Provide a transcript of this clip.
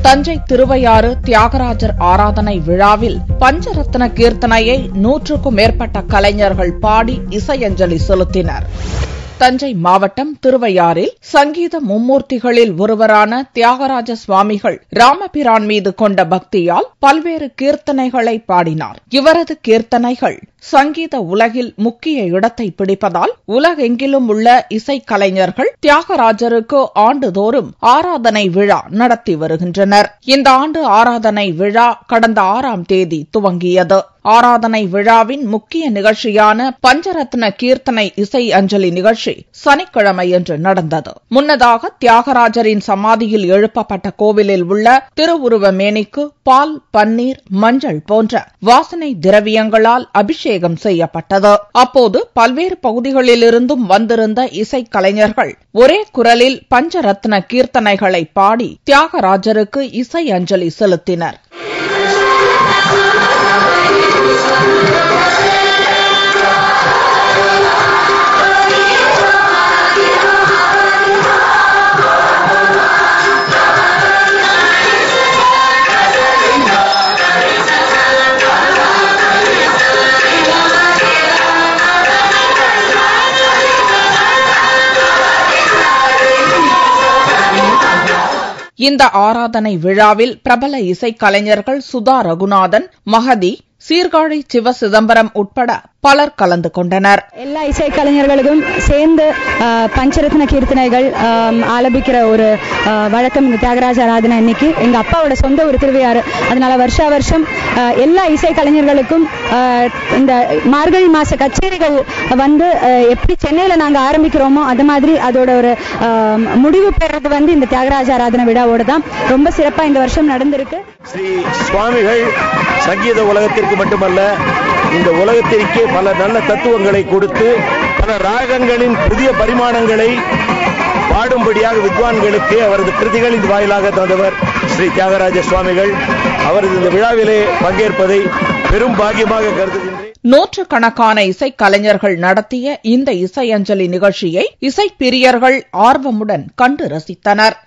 தஞ்சை திருவையாறு தியாகராஜர் ஆராதனை விழாவில் பஞ்சரத்ன கீர்த்தனையை 100க்கும் மேற்பட்ட கலைஞர்கள் பாடி இசையஞ்சலி செலுத்தினர். தஞ்சை மாவட்டம் திருவையாறில் சங்கீத மும்மூர்த்திகளில் ஒருவரான தியாகராஜ சுவாமிகள் ராமபிரான் மீது கொண்ட பக்தியால் பல்வேறு கீர்த்தனைகளை பாடினார். இவரது கீர்த்தனைகள் சங்கீத உலகில் முக்கிய இடத்தை பிடிப்பதால் உலகெங்கிலும் உள்ள இசைக்கலைஞர்கள் தியாகராஜருக்கு ஆண்டுதோறும் ஆராதனை விழா நடத்தி வருகின்றனர். இந்த ஆண்டு ஆராதனை விழா கடந்த 6ஆம் தேதி துவங்கியது. ஆராதனை விழாவின் முக்கிய நிகழ்ச்சியான பஞ்சரத்ன கீர்த்தனை இசை அஞ்சலி நிகழ்ச்சி சனிக்கிழமையன்று நடந்தது. முன்னதாக தியாகராஜரின் சமாதியில் எழுப்பப்பட்ட கோவிலில் உள்ள திருவுருவ மேனிக்கு பால், பன்னீர், மஞ்சள் போன்ற வாசனை திரவியங்களால் அபிஷேகம் செய்யப்பட்டது. அப்போது பல்வேறு பகுதிகளிலிருந்தும் வந்திருந்த இசைக்கலைஞர்கள் ஒரே குரலில் பஞ்சரத்ன கீர்த்தனைகளை பாடி தியாகராஜருக்கு இசை அஞ்சலி செலுத்தினர். இந்த ஆராதனை விழாவில் பிரபல இசைக்கலைஞர்கள் சுதா ரகுநாதன், மகதி, சீர்காழி சிவ சிதம்பரம் உட்பட பலர் கலந்து கொண்டனர். எல்லா இசைக்கலைஞர்களுக்கும் சேர்ந்து பஞ்சரத்ன கீர்த்தனைகள் ஆலபிக்கிற ஒரு வழக்கம் இந்த தியாகராஜ ஆராதனை இன்னைக்கு எங்க அப்பாவோட சொந்த ஒரு திருவையாறு. அதனால வருஷா வருஷம் எல்லா இசைக்கலைஞர்களுக்கும் இந்த மார்கழி மாச கச்சேரிகள் வந்து எப்படி சென்னையில நாங்க ஆரம்பிக்கிறோமோ அது மாதிரி அதோட ஒரு முடிவு பெறது இந்த தியாகராஜ ஆராதனை விழாவோட தான் ரொம்ப சிறப்பா இந்த வருஷம் நடந்திருக்கு. ஸ்ரீ சுவாமிகள் சங்கீத உலகத்திற்கு மட்டுமல்ல இந்த உலகத்திற்கே பல நல்ல தத்துவங்களை கொடுத்து பல ராகங்களின் புதிய பரிமாணங்களை பாடும்படியாக வித்வான்களுக்கு அவரது கிருதிகளின் வாயிலாக தந்தவர் ஸ்ரீ தியாகராஜ சுவாமிகள். அவரது இந்த விழாவிலே பங்கேற்பதை பெரும் பாக்கியமாக கருதுகின்றேன். நூற்றுக்கணக்கான இசைக்கலைஞர்கள் நடத்திய இந்த இசை அஞ்சலி நிகழ்ச்சியை இசைப்பிரியர்கள் ஆர்வமுடன் கண்டு ரசித்தனர்.